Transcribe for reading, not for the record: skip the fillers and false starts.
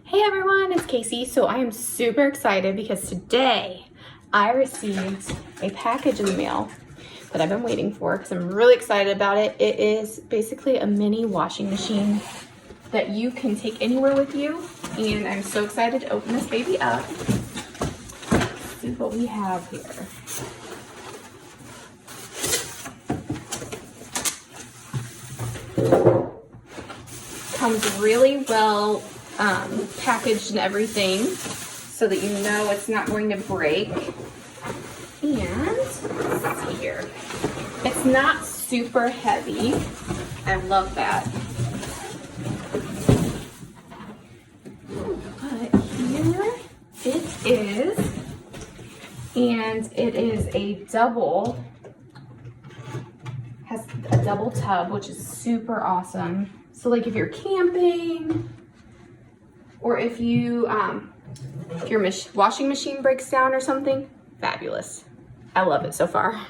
Hey everyone, it's Casey. So I am super excited because today I received a package in the mail that I've been waiting for because I'm really excited about it. It is basically a mini washing machine that you can take anywhere with you. And I'm so excited to open this baby up. Let's see what we have here. Comes really well packaged and everything so that you know it's not going to break. And let's see here, it's not super heavy. I love that. But here it is, and it is a double, has a double tub, which is super awesome. So like if you're camping, or if you if your washing machine breaks down or something, fabulous. I love it so far.